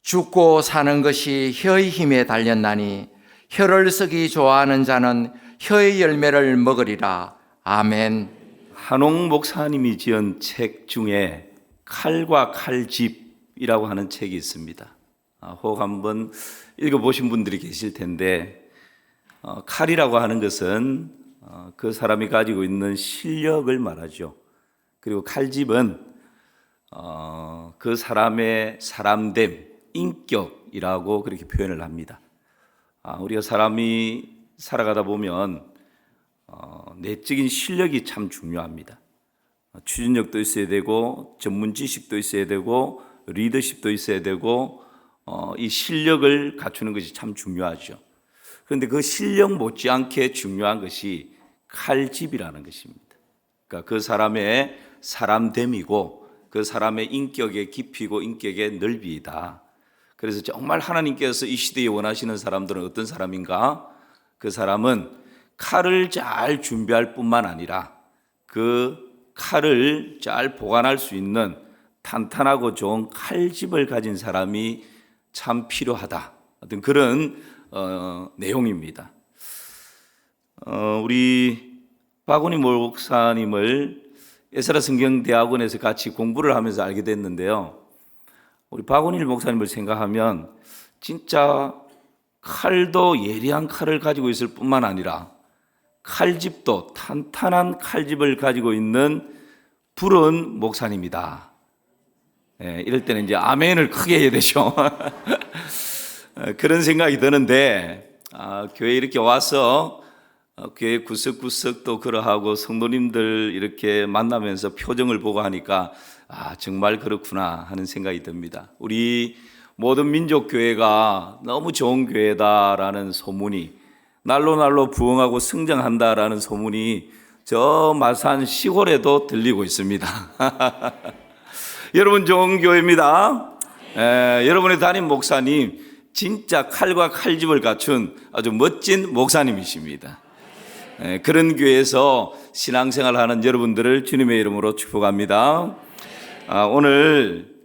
죽고 사는 것이 혀의 힘에 달렸나니 혀를 쓰기 좋아하는 자는 혀의 열매를 먹으리라. 아멘. 한옥 목사님이 지은 책 중에 칼과 칼집이라고 하는 책이 있습니다. 혹 한번 읽어보신 분들이 계실 텐데, 칼이라고 하는 것은 그 사람이 가지고 있는 실력을 말하죠. 그리고 칼집은 그 사람의 사람됨, 인격이라고 그렇게 표현을 합니다. 우리가 사람이 살아가다 보면 내적인 실력이 참 중요합니다. 추진력도 있어야 되고, 전문 지식도 있어야 되고, 리더십도 있어야 되고, 이 실력을 갖추는 것이 참 중요하죠. 그런데 그 실력 못지않게 중요한 것이 칼집이라는 것입니다. 그러니까 그 사람의 사람됨이고, 그 사람의 인격의 깊이고 인격의 넓이이다. 그래서 정말 하나님께서 이 시대에 원하시는 사람들은 어떤 사람인가? 그 사람은 칼을 잘 준비할 뿐만 아니라 그 칼을 잘 보관할 수 있는 탄탄하고 좋은 칼집을 가진 사람이 참 필요하다. 어떤 그런 내용입니다. 우리 박원희 목사님을 에스라 성경대학원에서 같이 공부를 하면서 알게 됐는데요. 우리 박원희 목사님을 생각하면 진짜 칼도 예리한 칼을 가지고 있을 뿐만 아니라 칼집도 탄탄한 칼집을 가지고 있는 푸른 목사님이다. 이럴 때는 이제 아멘을 크게 해야 되죠. 그런 생각이 드는데, 교회 이렇게 와서 교회 구석구석 또 그러하고 성도님들 이렇게 만나면서 표정을 보고 하니까 정말 그렇구나 하는 생각이 듭니다. 우리 모든 민족교회가 너무 좋은 교회다라는 소문이, 날로 부흥하고 성장한다라는 소문이 저 마산 시골에도 들리고 있습니다. 여러분 좋은 교회입니다. 여러분의 담임 목사님 진짜 칼과 칼집을 갖춘 아주 멋진 목사님이십니다. 그런 교회에서 신앙생활하는 여러분들을 주님의 이름으로 축복합니다. 오늘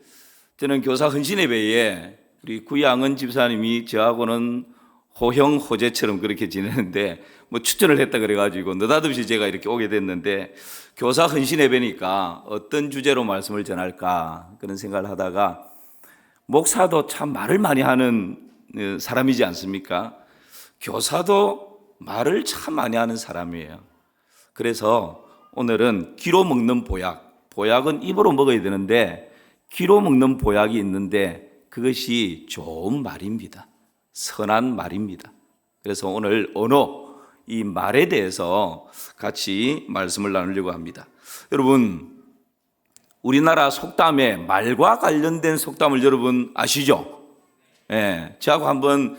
저는 교사 헌신예배에 우리 구양은 집사님이 저하고는 호형 호재처럼 그렇게 지내는데 추천을 했다 그래가지고 느닷없이 제가 이렇게 오게 됐는데, 교사 헌신예배니까 어떤 주제로 말씀을 전할까 그런 생각을 하다가, 목사도 참 말을 많이 하는 사람이지 않습니까? 교사도 말을 참 많이 하는 사람이에요. 그래서 오늘은 귀로 먹는 보약, 보약은 입으로 먹어야 되는데 귀로 먹는 보약이 있는데 그것이 좋은 말입니다. 선한 말입니다. 그래서 오늘 언어, 이 말에 대해서 같이 말씀을 나누려고 합니다. 여러분, 우리나라 속담에 말과 관련된 속담을 여러분 아시죠? 저하고 한번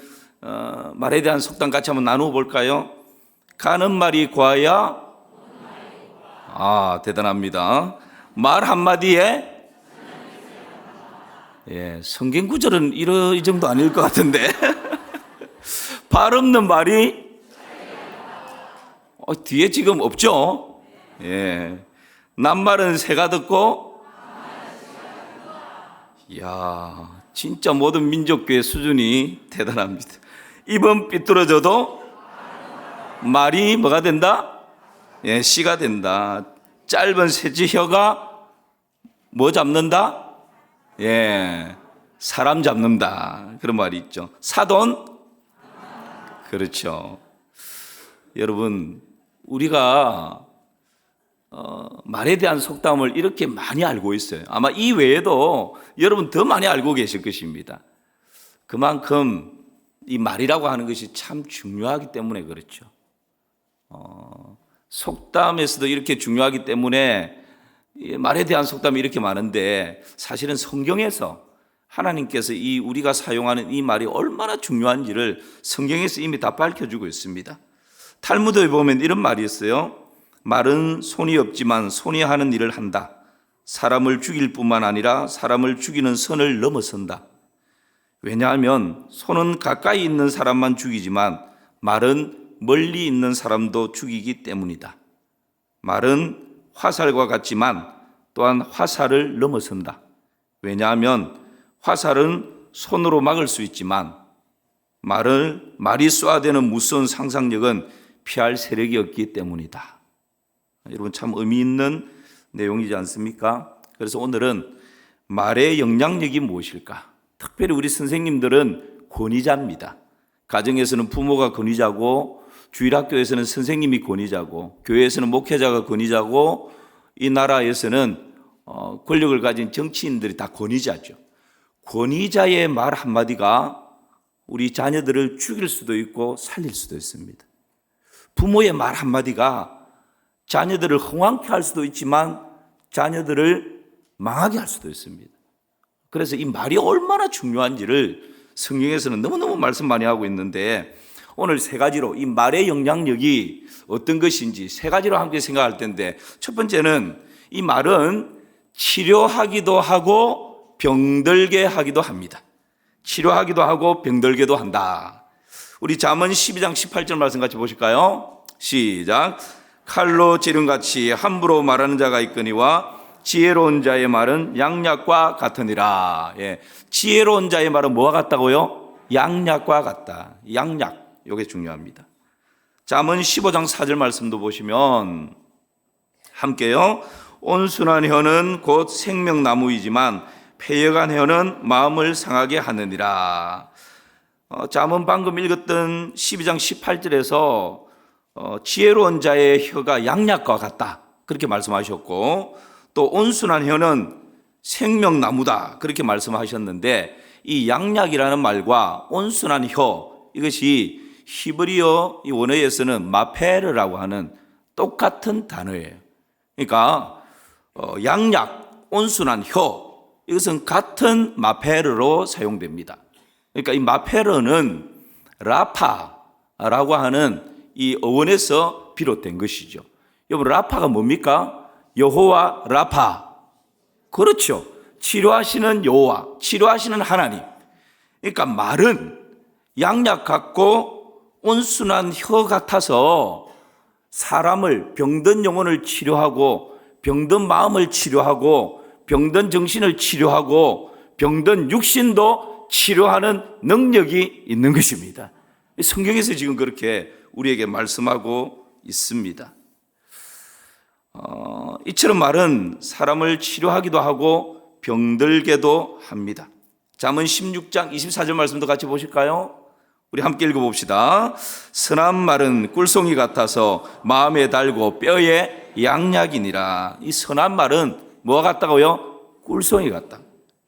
말에 대한 속담 같이 한번 나누어 볼까요? 가는 말이 과야, 대단합니다. 말 한마디에, 성경 구절은 이 정도 아닐 것 같은데. 발 없는 말이, 뒤에 지금 없죠? 낱말은 새가 듣고, 이야, 진짜 모든 민족교회 수준이 대단합니다. 입은 삐뚤어져도 말이 뭐가 된다? 씨가 된다. 짧은 새지혀가 뭐 잡는다? 사람 잡는다. 그런 말이 있죠. 사돈? 그렇죠. 여러분, 우리가 말에 대한 속담을 이렇게 많이 알고 있어요. 아마 이 외에도 여러분 더 많이 알고 계실 것입니다. 그만큼 이 말이라고 하는 것이 참 중요하기 때문에 그렇죠. 속담에서도 이렇게 중요하기 때문에 말에 대한 속담이 이렇게 많은데, 사실은 성경에서 하나님께서 이 우리가 사용하는 이 말이 얼마나 중요한지를 성경에서 이미 다 밝혀주고 있습니다. 탈무드에 보면 이런 말이 있어요. 말은 손이 없지만 손이 하는 일을 한다. 사람을 죽일 뿐만 아니라 사람을 죽이는 선을 넘어선다. 왜냐하면 손은 가까이 있는 사람만 죽이지만 말은 멀리 있는 사람도 죽이기 때문이다. 말은 화살과 같지만 또한 화살을 넘어선다. 왜냐하면 화살은 손으로 막을 수 있지만 말이 쏘아대는 무서운 상상력은 피할 세력이 없기 때문이다. 여러분 참 의미 있는 내용이지 않습니까? 그래서 오늘은 말의 영향력이 무엇일까? 특별히 우리 선생님들은 권위자입니다. 가정에서는 부모가 권위자고, 주일학교에서는 선생님이 권위자고, 교회에서는 목회자가 권위자고, 이 나라에서는 권력을 가진 정치인들이 다 권위자죠. 권위자의 말 한마디가 우리 자녀들을 죽일 수도 있고 살릴 수도 있습니다. 부모의 말 한마디가 자녀들을 흥왕케 할 수도 있지만 자녀들을 망하게 할 수도 있습니다. 그래서 이 말이 얼마나 중요한지를 성경에서는 너무너무 말씀 많이 하고 있는데, 오늘 세 가지로 이 말의 영향력이 어떤 것인지 세 가지로 함께 생각할 텐데, 첫 번째는 이 말은 치료하기도 하고 병들게 하기도 합니다. 치료하기도 하고 병들게도 한다. 우리 잠언 12장 18절 말씀 같이 보실까요? 시작. 칼로 찌른같이 함부로 말하는 자가 있거니와 지혜로운 자의 말은 양약과 같으니라. 예. 지혜로운 자의 말은 뭐와 같다고요? 양약과 같다. 양약, 이게 중요합니다. 잠언 15장 4절 말씀도 보시면 함께요. 온순한 혀는 곧 생명나무이지만 패역한 혀는 마음을 상하게 하느니라. 잠언 방금 읽었던 12장 18절에서 지혜로운 자의 혀가 양약과 같다, 그렇게 말씀하셨고, 또 온순한 혀는 생명나무다, 그렇게 말씀하셨는데, 이 양약이라는 말과 온순한 혀, 이것이 히브리어 이 원어에서는 마페르라고 하는 똑같은 단어예요. 그러니까 양약, 온순한 혀, 이것은 같은 마페르로 사용됩니다. 그러니까 이 마페르는 라파라고 하는 이 어원에서 비롯된 것이죠. 여러분, 라파가 뭡니까? 여호와 라파. 그렇죠. 치료하시는 여호와, 치료하시는 하나님. 그러니까 말은 양약 같고 온순한 혀 같아서 사람을, 병든 영혼을 치료하고, 병든 마음을 치료하고, 병든 정신을 치료하고, 병든 육신도 치료하는 능력이 있는 것입니다. 성경에서 지금 그렇게 우리에게 말씀하고 있습니다. 이처럼 말은 사람을 치료하기도 하고 병들게도 합니다. 잠언 16장 24절 말씀도 같이 보실까요? 우리 함께 읽어봅시다. 선한 말은 꿀송이 같아서 마음에 달고 뼈에 양약이니라. 이 선한 말은 뭐가 같다고요? 꿀송이 같다.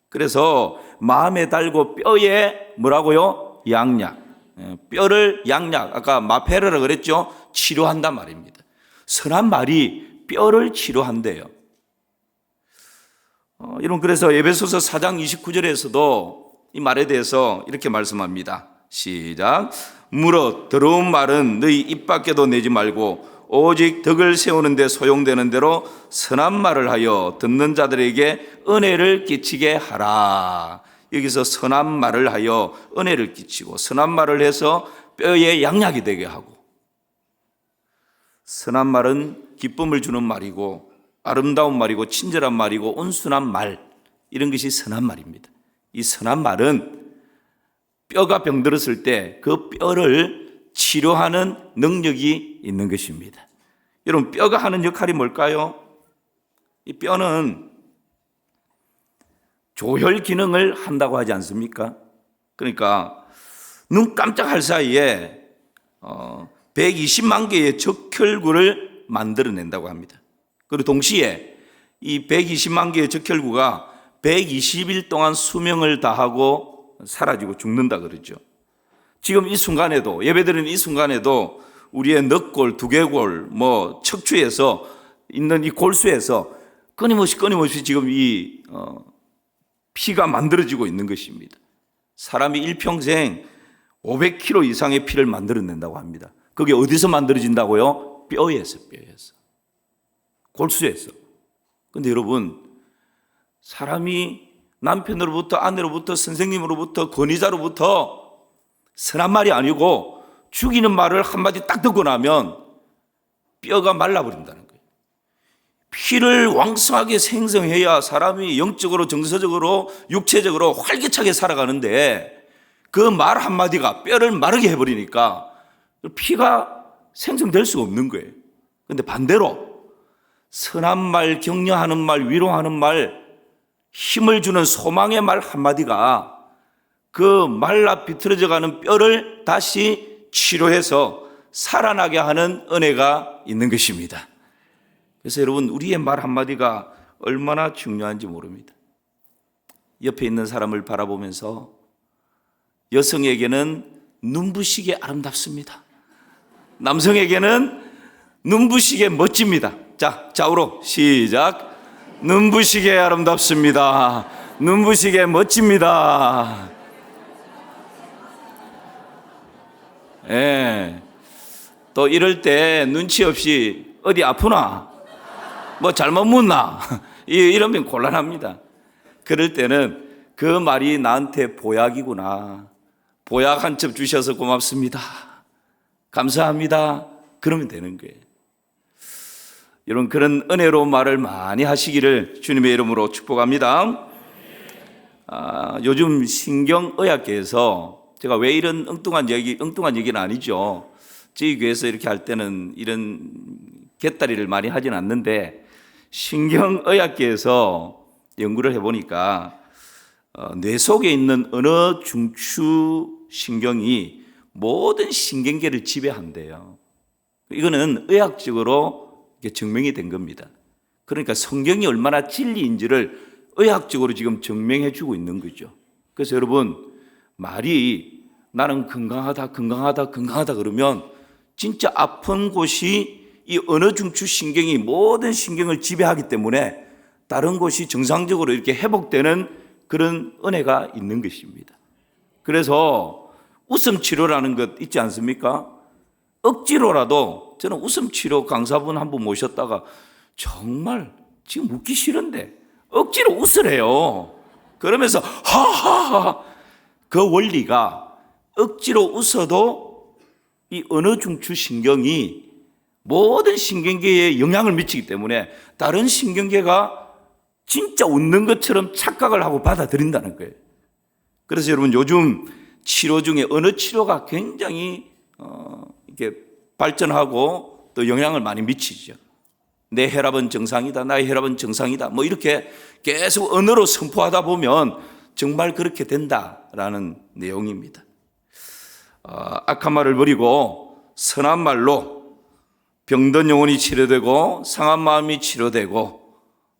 그래서 마음에 달고 뼈에 뭐라고요? 양약. 뼈를 양약, 아까 마페르라 그랬죠? 치료한단 말입니다. 선한 말이 뼈를 치료한대요. 여러분, 그래서 에베소서 4장 29절에서도 이 말에 대해서 이렇게 말씀합니다. 시작. 물어 더러운 말은 너희 입 밖에도 내지 말고 오직 덕을 세우는 데 소용되는 대로 선한 말을 하여 듣는 자들에게 은혜를 끼치게 하라. 여기서 선한 말을 하여 은혜를 끼치고, 선한 말을 해서 뼈에 양약이 되게 하고, 선한 말은 기쁨을 주는 말이고 아름다운 말이고 친절한 말이고 온순한 말, 이런 것이 선한 말입니다. 이 선한 말은 뼈가 병들었을 때 그 뼈를 치료하는 능력이 있는 것입니다. 여러분, 뼈가 하는 역할이 뭘까요? 이 뼈는 조혈 기능을 한다고 하지 않습니까? 그러니까 눈 깜짝할 사이에 120만 개의 적혈구를 만들어낸다고 합니다. 그리고 동시에 이 120만 개의 적혈구가 120일 동안 수명을 다하고 사라지고 죽는다 그러죠. 지금 이 순간에도, 예배드리는 이 순간에도 우리의 늑골, 두개골, 척추에서 있는 이 골수에서 끊임없이 지금 이 피가 만들어지고 있는 것입니다. 사람이 일평생 500kg 이상의 피를 만들어낸다고 합니다. 그게 어디서 만들어진다고요? 뼈에서. 골수에서. 그런데 여러분, 사람이 남편으로부터, 아내로부터, 선생님으로부터, 권위자로부터 선한 말이 아니고 죽이는 말을 한마디 딱 듣고 나면 뼈가 말라버린다는 거예요. 피를 왕성하게 생성해야 사람이 영적으로, 정서적으로, 육체적으로 활기차게 살아가는데 그 말 한마디가 뼈를 마르게 해버리니까 피가 생성될 수가 없는 거예요. 그런데 반대로 선한 말, 격려하는 말, 위로하는 말, 힘을 주는 소망의 말 한마디가 그 말라 비틀어져가는 뼈를 다시 치료해서 살아나게 하는 은혜가 있는 것입니다. 그래서 여러분, 우리의 말 한마디가 얼마나 중요한지 모릅니다. 옆에 있는 사람을 바라보면서 여성에게는 눈부시게 아름답습니다. 남성에게는 눈부시게 멋집니다. 자, 좌우로 시작. 눈부시게 아름답습니다. 눈부시게 멋집니다. 예. 또 이럴 때 눈치 없이 어디 아프나? 뭐 잘못 묻나? 이러면 곤란합니다. 그럴 때는 그 말이 나한테 보약이구나. 보약 한 첩 주셔서 고맙습니다. 감사합니다. 그러면 되는 거예요. 여러분, 그런 은혜로운 말을 많이 하시기를 주님의 이름으로 축복합니다. 요즘 신경의학계에서 제가 왜 이런 엉뚱한 얘기는 아니죠. 저희 교회에서 이렇게 할 때는 이런 갯다리를 많이 하진 않는데, 신경의학계에서 연구를 해보니까 뇌 속에 있는 어느 중추 신경이 모든 신경계를 지배한대요. 이거는 의학적으로 증명이 된 겁니다. 그러니까 성경이 얼마나 진리인지를 의학적으로 지금 증명해 주고 있는 거죠. 그래서 여러분, 말이 나는 건강하다 그러면 진짜 아픈 곳이 이 어느 중추 신경이 모든 신경을 지배하기 때문에 다른 곳이 정상적으로 이렇게 회복되는 그런 은혜가 있는 것입니다. 그래서 웃음 치료라는 것 있지 않습니까? 억지로라도, 저는 웃음 치료 강사분 한 분 모셨다가 정말 지금 웃기 싫은데 억지로 웃으래요. 그러면서 하하하. 그 원리가 억지로 웃어도 이 어느 중추 신경이 모든 신경계에 영향을 미치기 때문에 다른 신경계가 진짜 웃는 것처럼 착각을 하고 받아들인다는 거예요. 그래서 여러분, 요즘 치료 중에 어느 치료가 굉장히 이렇게 발전하고 또 영향을 많이 미치죠. 내 혈압은 정상이다, 나의 혈압은 정상이다, 뭐 이렇게 계속 언어로 선포하다 보면 정말 그렇게 된다라는 내용입니다. 악한 말을 버리고 선한 말로 병든 영혼이 치료되고 상한 마음이 치료되고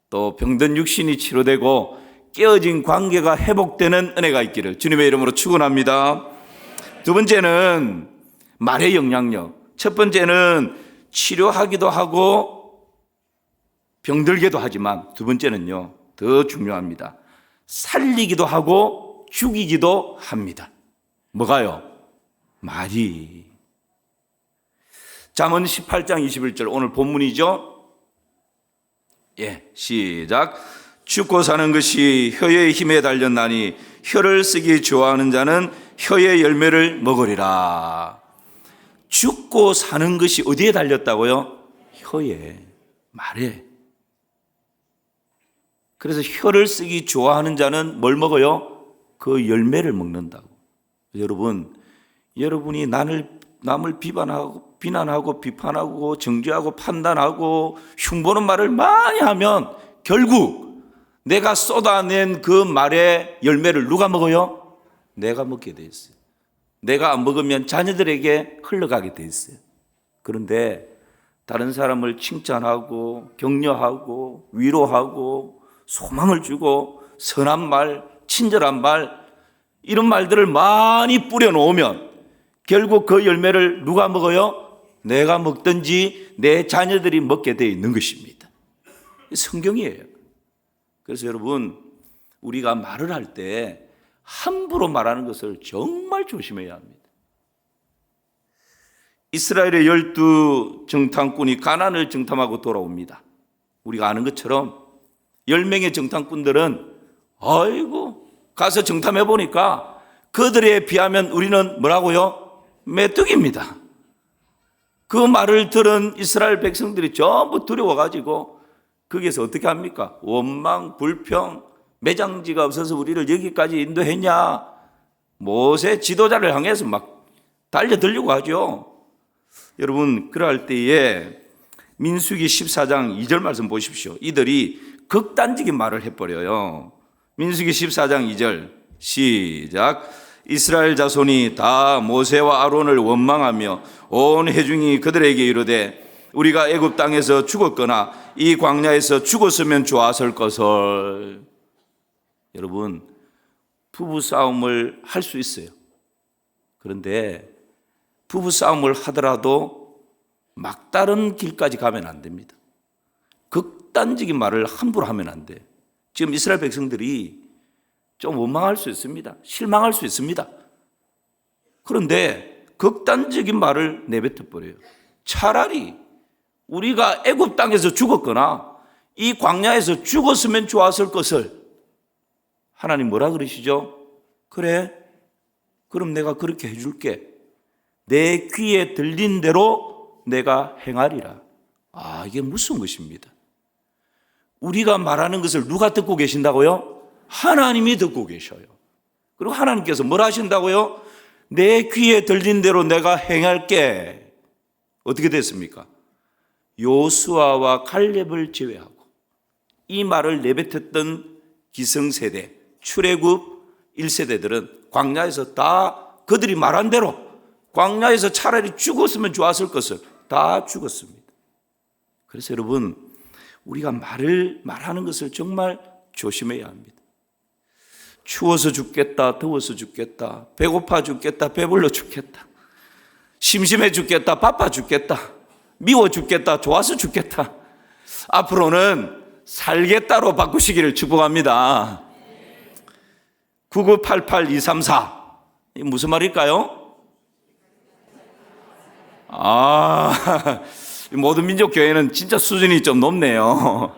또 병든 육신이 치료되고 깨어진 관계가 회복되는 은혜가 있기를 주님의 이름으로 축원합니다. 두 번째는 말의 영향력. 첫 번째는 치료하기도 하고 병들게도 하지만 두 번째는요, 더 중요합니다. 살리기도 하고 죽이기도 합니다. 뭐가요? 말이. 잠언 18장 21절 오늘 본문이죠. 예, 시작. 죽고 사는 것이 혀의 힘에 달렸나니 혀를 쓰기 좋아하는 자는 혀의 열매를 먹으리라. 죽고 사는 것이 어디에 달렸다고요? 혀에, 말에. 그래서 혀를 쓰기 좋아하는 자는 뭘 먹어요? 그 열매를 먹는다고. 여러분, 여러분이 남을 비난하고 비판하고 정죄하고 판단하고 흉보는 말을 많이 하면 결국 내가 쏟아낸 그 말의 열매를 누가 먹어요? 내가 먹게 돼 있어요. 내가 안 먹으면 자녀들에게 흘러가게 돼 있어요. 그런데 다른 사람을 칭찬하고 격려하고 위로하고 소망을 주고 선한 말, 친절한 말, 이런 말들을 많이 뿌려놓으면 결국 그 열매를 누가 먹어요? 내가 먹든지 내 자녀들이 먹게 되어 있는 것입니다. 성경이에요. 그래서 여러분, 우리가 말을 할 때 함부로 말하는 것을 정말 조심해야 합니다. 이스라엘의 12 정탐꾼이 가나안을 정탐하고 돌아옵니다. 우리가 아는 것처럼 10명의 정탐꾼들은 아이고 가서 정탐해 보니까 그들에 비하면 우리는 뭐라고요? 메뚜기입니다. 그 말을 들은 이스라엘 백성들이 전부 두려워가지고 거기에서 어떻게 합니까? 원망, 불평, 매장지가 없어서 우리를 여기까지 인도했냐? 모세 지도자를 향해서 막 달려들려고 하죠. 여러분, 그럴 때에 민수기 14장 2절 말씀 보십시오. 이들이 극단적인 말을 해버려요. 민수기 14장 2절 시작. 이스라엘 자손이 다 모세와 아론을 원망하며 온 회중이 그들에게 이르되 우리가 애굽 땅에서 죽었거나 이 광야에서 죽었으면 좋았을 것을. 여러분, 부부싸움을 할 수 있어요. 그런데 부부싸움을 하더라도 막다른 길까지 가면 안 됩니다. 극단적인 말을 함부로 하면 안 돼. 지금 이스라엘 백성들이 좀 원망할 수 있습니다. 실망할 수 있습니다. 그런데 극단적인 말을 내뱉어 버려요. 차라리 우리가 애굽 땅에서 죽었거나 이 광야에서 죽었으면 좋았을 것을. 하나님 뭐라 그러시죠? 그래, 그럼 내가 그렇게 해줄게. 내 귀에 들린 대로 내가 행하리라. 이게 무슨 것입니다. 우리가 말하는 것을 누가 듣고 계신다고요? 하나님이 듣고 계셔요. 그리고 하나님께서 뭐라 하신다고요? 내 귀에 들린 대로 내가 행할게. 어떻게 됐습니까? 요수아와 칼렙을 제외하고 이 말을 내뱉었던 기성세대, 출애굽 1세대들은 광야에서 다 그들이 말한 대로 광야에서 차라리 죽었으면 좋았을 것을 다 죽었습니다. 그래서 여러분, 우리가 말하는 것을 정말 조심해야 합니다. 추워서 죽겠다, 더워서 죽겠다, 배고파 죽겠다, 배불러 죽겠다, 심심해 죽겠다, 바빠 죽겠다, 미워 죽겠다, 좋아서 죽겠다. 앞으로는 살겠다로 바꾸시기를 축복합니다. 9988234 무슨 말일까요? 모든 민족교회는 진짜 수준이 좀 높네요.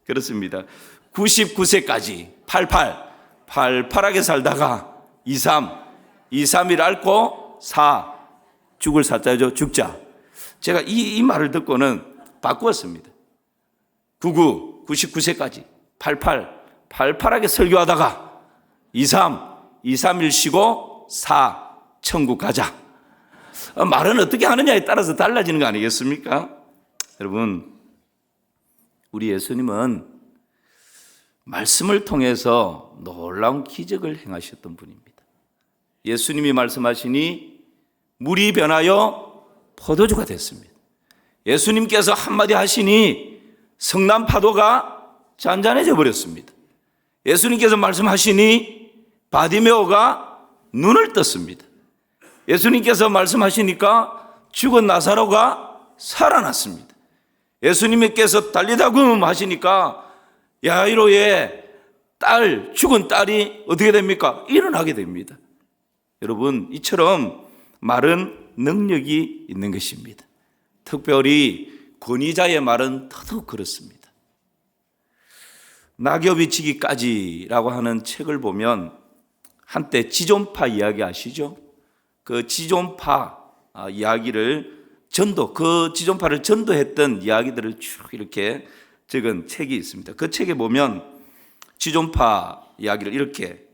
그렇습니다. 99세까지 88하게 살다가 23일 앓고 죽을 사자죠. 죽자. 제가 이 말을 듣고는 바꾸었습니다. 99세까지 88하게 설교하다가 23일 쉬고 천국 가자. 말은 어떻게 하느냐에 따라서 달라지는 거 아니겠습니까? 여러분, 우리 예수님은 말씀을 통해서 놀라운 기적을 행하셨던 분입니다. 예수님이 말씀하시니 물이 변하여 포도주가 됐습니다. 예수님께서 한마디 하시니 성난 파도가 잔잔해져 버렸습니다. 예수님께서 말씀하시니 바디메오가 눈을 떴습니다. 예수님께서 말씀하시니까 죽은 나사로가 살아났습니다. 예수님께서 달리다금 하시니까 야이로의 죽은 딸이 어떻게 됩니까? 일어나게 됩니다. 여러분, 이처럼 말은 능력이 있는 것입니다. 특별히 권위자의 말은 더더욱 그렇습니다. 낙엽이 지기까지라고 하는 책을 보면 한때 지존파 이야기 아시죠? 그 지존파 이야기를 그 지존파를 전도했던 이야기들을 쭉 이렇게 적은 책이 있습니다. 그 책에 보면 지존파 이야기를 이렇게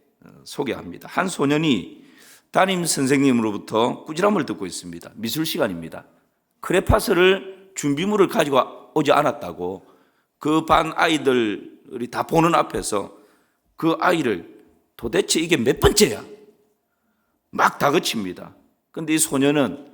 소개합니다. 한 소년이 담임 선생님으로부터 꾸지람을 듣고 있습니다. 미술 시간입니다. 크레파스를 준비물을 가지고 오지 않았다고 그 반 아이들이 다 보는 앞에서 그 아이를 도대체 이게 몇 번째야? 막 다그칩니다. 그런데 이 소년은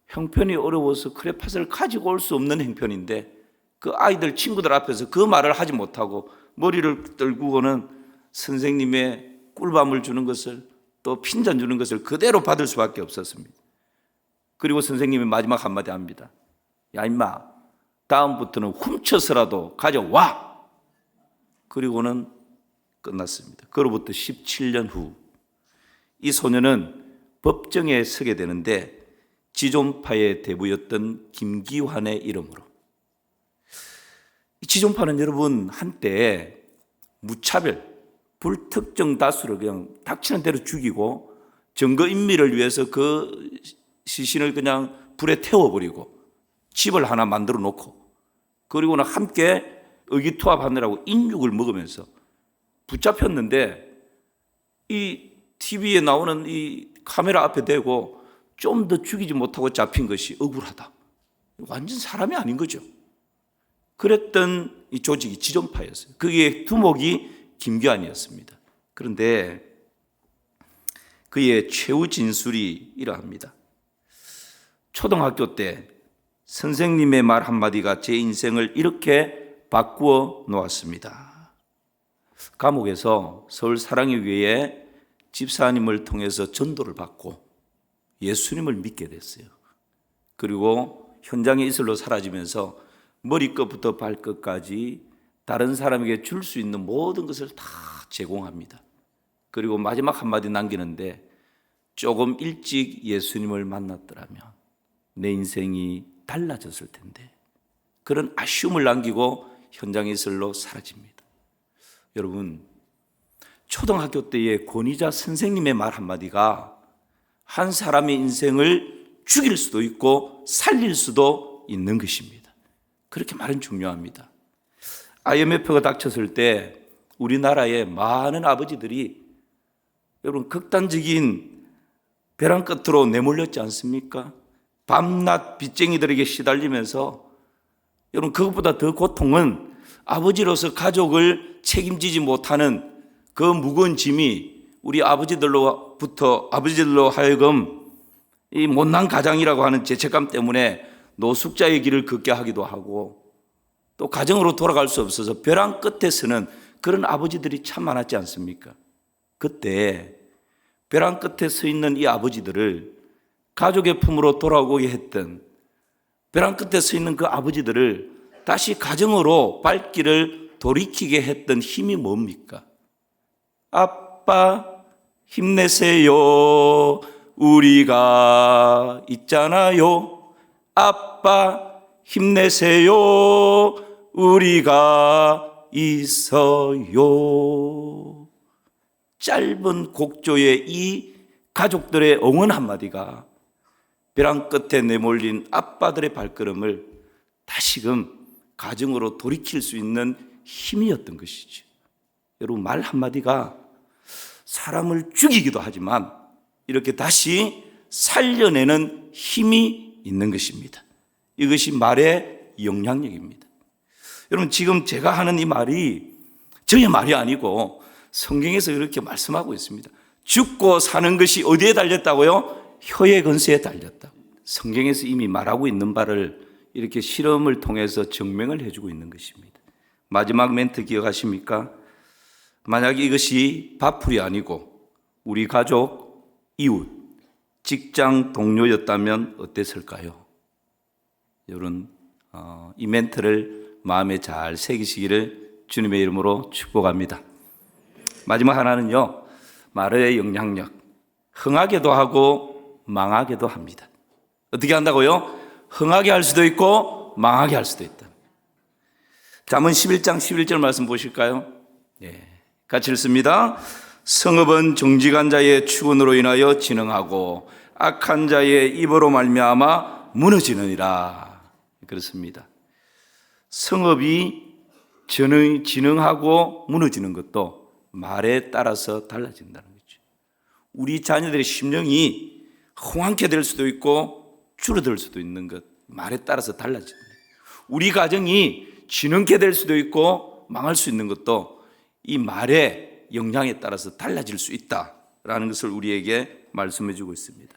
형편이 어려워서 크레파스를 가지고 올 수 없는 형편인데 그 아이들 친구들 앞에서 그 말을 하지 못하고 머리를 떨구고는 선생님의 꿀밤을 주는 것을 또 핀잔 주는 것을 그대로 받을 수밖에 없었습니다. 그리고 선생님이 마지막 한마디 합니다. 야 임마, 다음부터는 훔쳐서라도 가져와. 그리고는 끝났습니다. 그로부터 17년 후 이 소년은 법정에 서게 되는데 지존파의 대부였던 김기환의 이름으로. 이 지존파는 여러분 한때 무차별, 불특정 다수를 그냥 닥치는 대로 죽이고 증거인멸을 위해서 그 시신을 그냥 불에 태워버리고 집을 하나 만들어 놓고 그리고는 함께 의기투합하느라고 인육을 먹으면서 붙잡혔는데 이 TV에 나오는 이 카메라 앞에 대고 좀 더 죽이지 못하고 잡힌 것이 억울하다. 완전 사람이 아닌 거죠. 그랬던 이 조직이 지존파였어요. 그게 두목이 김규환이었습니다. 그런데 그의 최후 진술이 이러합니다. 초등학교 때 선생님의 말 한마디가 제 인생을 이렇게 바꾸어 놓았습니다. 감옥에서 서울 사랑의교회에 집사님을 통해서 전도를 받고 예수님을 믿게 됐어요. 그리고 현장에 이슬로 사라지면서 머리끝부터 발끝까지 다른 사람에게 줄 수 있는 모든 것을 다 제공합니다. 그리고 마지막 한마디 남기는데 조금 일찍 예수님을 만났더라면 내 인생이 달라졌을 텐데, 그런 아쉬움을 남기고 현장의 이슬로 사라집니다. 여러분, 초등학교 때의 권위자 선생님의 말 한마디가 한 사람의 인생을 죽일 수도 있고 살릴 수도 있는 것입니다. 그렇게 말은 중요합니다. IMF가 닥쳤을 때 우리나라의 많은 아버지들이 여러분 극단적인 벼랑 끝으로 내몰렸지 않습니까? 밤낮 빚쟁이들에게 시달리면서, 여러분 그것보다 더 고통은 아버지로서 가족을 책임지지 못하는 그 무거운 짐이 우리 아버지들로 하여금 이 못난 가장이라고 하는 죄책감 때문에 노숙자의 길을 걷게 하기도 하고, 또 가정으로 돌아갈 수 없어서 벼랑 끝에 서는 그런 아버지들이 참 많았지 않습니까? 그때 벼랑 끝에 서 있는 이 아버지들을 가족의 품으로 돌아오게 했던, 벼랑 끝에 서 있는 그 아버지들을 다시 가정으로 발길을 돌이키게 했던 힘이 뭡니까? 아빠 힘내세요. 우리가 있잖아요. 아빠 힘내세요. 우리가 있어요. 짧은 곡조의 이 가족들의 응원 한마디가 벼랑 끝에 내몰린 아빠들의 발걸음을 다시금 가정으로 돌이킬 수 있는 힘이었던 것이죠. 여러분, 말 한마디가 사람을 죽이기도 하지만 이렇게 다시 살려내는 힘이 있는 것입니다. 이것이 말의 영향력입니다. 여러분, 지금 제가 하는 이 말이 저의 말이 아니고 성경에서 이렇게 말씀하고 있습니다. 죽고 사는 것이 어디에 달렸다고요? 혀의 건세에 달렸다. 성경에서 이미 말하고 있는 바를 이렇게 실험을 통해서 증명을 해주고 있는 것입니다. 마지막 멘트 기억하십니까? 만약 이것이 밥풀이 아니고 우리 가족, 이웃, 직장 동료였다면 어땠을까요? 여러분, 이 멘트를 마음에 잘 새기시기를 주님의 이름으로 축복합니다. 마지막 하나는요, 말의 영향력. 흥하게도 하고 망하게도 합니다. 어떻게 한다고요? 흥하게 할 수도 있고 망하게 할 수도 있다. 잠언 11장 11절 말씀 보실까요? 예, 같이 읽습니다. 성읍은 정직한 자의 추근으로 인하여 진흥하고 악한 자의 입으로 말미암아 무너지느니라. 그렇습니다. 성읍이 진흥하고 무너지는 것도 말에 따라서 달라진다는 거죠. 우리 자녀들의 심령이 흥황케 될 수도 있고 줄어들 수도 있는 것, 말에 따라서 달라집니다. 우리 가정이 진흥케 될 수도 있고 망할 수 있는 것도 이 말의 영향에 따라서 달라질 수 있다라는 것을 우리에게 말씀해 주고 있습니다.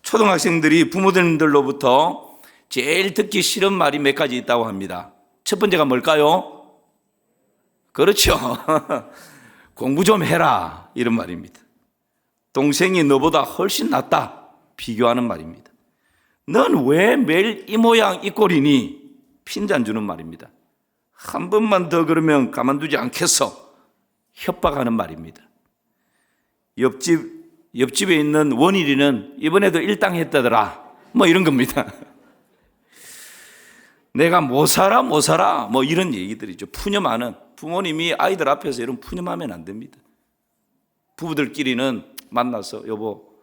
초등학생들이 부모님들로부터 제일 듣기 싫은 말이 몇 가지 있다고 합니다. 첫 번째가 뭘까요? 그렇죠. 공부 좀 해라, 이런 말입니다. 동생이 너보다 훨씬 낫다, 비교하는 말입니다. 넌 왜 매일 이 모양 이 꼴이니? 핀잔 주는 말입니다. 한 번만 더 그러면 가만두지 않겠어, 협박하는 말입니다. 옆집에 있는 원일이는 이번에도 일당했다더라, 뭐 이런 겁니다. 내가 못 살아 뭐 이런 얘기들이죠. 푸념하는, 부모님이 아이들 앞에서 이런 푸념하면 안 됩니다. 부부들끼리는 만나서 여보,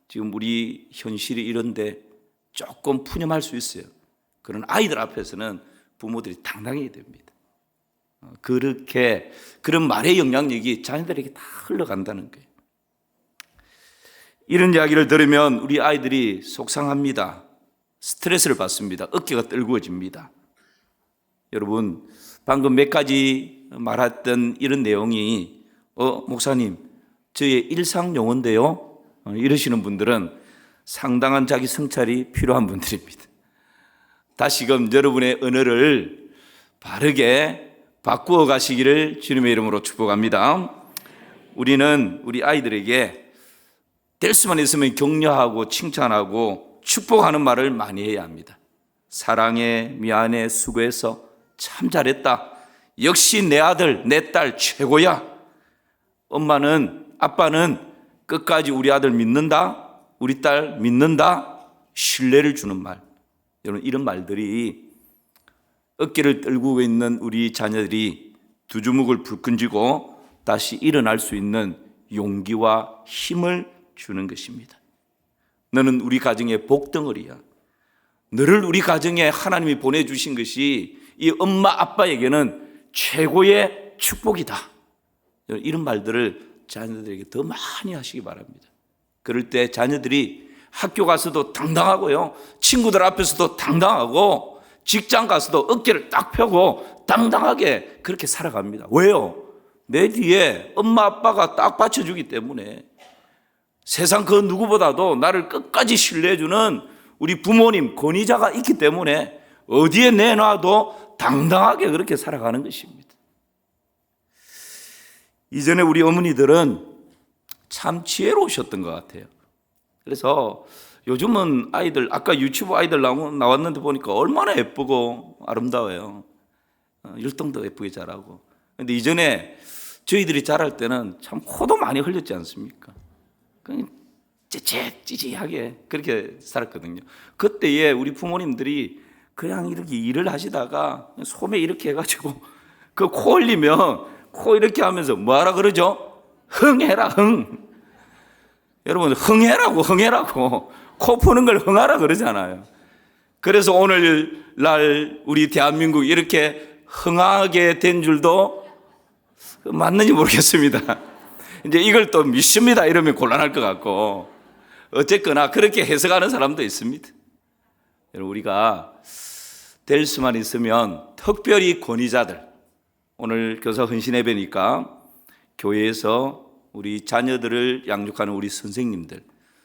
지금 우리 현실이 이런데 조금 푸념할 수 있어요. 그런 아이들 앞에서는 부모들이 당당해야 됩니다. 그렇게 그런 말의 영향력이 자녀들에게 다 흘러간다는 거예요. 이런 이야기를 들으면 우리 아이들이 속상합니다. 스트레스를 받습니다. 어깨가 떨구어집니다. 여러분, 방금 몇 가지 말했던 이런 내용이 목사님, 저의 일상 용어인데요, 이러시는 분들은 상당한 자기 성찰이 필요한 분들입니다. 다시금 여러분의 언어를 바르게 바꾸어 가시기를 주님의 이름으로 축복합니다. 우리는 우리 아이들에게 될 수만 있으면 격려하고 칭찬하고 축복하는 말을 많이 해야 합니다. 사랑해, 미안해, 수고해서 참 잘했다. 역시 내 아들, 내 딸 최고야. 엄마는, 아빠는 끝까지 우리 아들 믿는다, 우리 딸 믿는다, 신뢰를 주는 말. 여러분, 이런 말들이 어깨를 떨구고 있는 우리 자녀들이 두 주먹을 불끈쥐고 다시 일어날 수 있는 용기와 힘을 주는 것입니다. 너는 우리 가정의 복덩어리야. 너를 우리 가정에 하나님이 보내주신 것이 이 엄마 아빠에게는 최고의 축복이다. 이런 말들을 자녀들에게 더 많이 하시기 바랍니다. 그럴 때 자녀들이 학교 가서도 당당하고요, 친구들 앞에서도 당당하고, 직장 가서도 어깨를 딱 펴고 당당하게 그렇게 살아갑니다. 왜요? 내 뒤에 엄마 아빠가 딱 받쳐주기 때문에. 세상 그 누구보다도 나를 끝까지 신뢰해주는 우리 부모님, 권위자가 있기 때문에 어디에 내놔도 당당하게 그렇게 살아가는 것입니다. 이전에 우리 어머니들은 참 지혜로우셨던 것 같아요. 그래서 요즘은 아이들, 아까 유치부 아이들 나왔는데 보니까 얼마나 예쁘고 아름다워요. 율동도 예쁘게 자라고. 근데 이전에 저희들이 자랄 때는 참 코도 많이 흘렸지 않습니까? 그냥 찌찌하게 그렇게 살았거든요. 그때에 우리 부모님들이 그냥 이렇게 일을 하시다가 소매 이렇게 해가지고 그 코 흘리면 코 이렇게 하면서 뭐하라 그러죠? 흥해라, 흥. 여러분, 흥해라고 코 푸는 걸 흥하라 그러잖아요. 그래서 오늘날 우리 대한민국 이렇게 흥하게 된 줄도 맞는지 모르겠습니다. 이제 이걸 또 믿습니다 이러면 곤란할 것 같고, 어쨌거나 그렇게 해석하는 사람도 있습니다. 여러분, 우리가 될 수만 있으면 특별히 권위자들, 오늘 교사 헌신에 뵈니까 교회에서 우리 자녀들을 양육하는 우리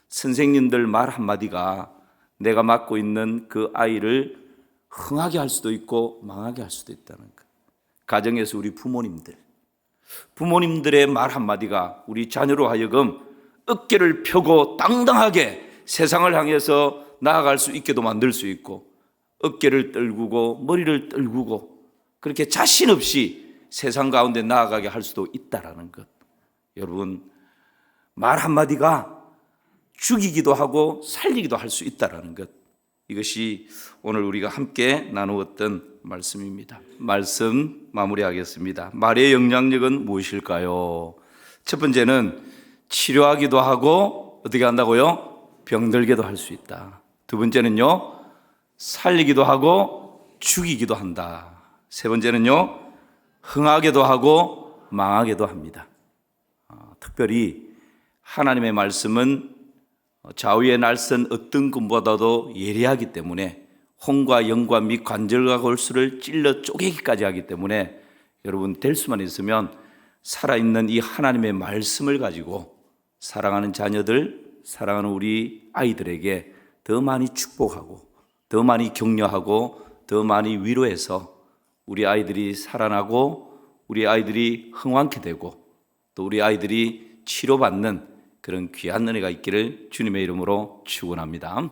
선생님들 말 한마디가 내가 맡고 있는 그 아이를 흥하게 할 수도 있고 망하게 할 수도 있다는 것. 가정에서 우리 부모님들의 말 한마디가 우리 자녀로 하여금 어깨를 펴고 당당하게 세상을 향해서 나아갈 수 있게도 만들 수 있고, 어깨를 떨구고 머리를 떨구고 그렇게 자신 없이 세상 가운데 나아가게 할 수도 있다라는 것. 여러분, 말 한마디가 죽이기도 하고 살리기도 할 수 있다라는 것. 이것이 오늘 우리가 함께 나누었던 말씀입니다. 말씀 마무리하겠습니다. 말의 영향력은 무엇일까요? 첫 번째는 치료하기도 하고 어떻게 한다고요? 병들게도 할 수 있다. 두 번째는요, 살리기도 하고 죽이기도 한다. 세 번째는요, 흥하게도 하고 망하게도 합니다. 특별히 하나님의 말씀은 좌우의 날선 어떤 금보다도 예리하기 때문에 혼과 영과 및 관절과 골수를 찔러 쪼개기까지 하기 때문에 여러분, 될 수만 있으면 살아있는 이 하나님의 말씀을 가지고 사랑하는 자녀들, 사랑하는 우리 아이들에게 더 많이 축복하고 더 많이 격려하고 더 많이 위로해서 우리 아이들이 살아나고 우리 아이들이 흥왕케 되고 또 우리 아이들이 치료받는 그런 귀한 은혜가 있기를 주님의 이름으로 축원합니다.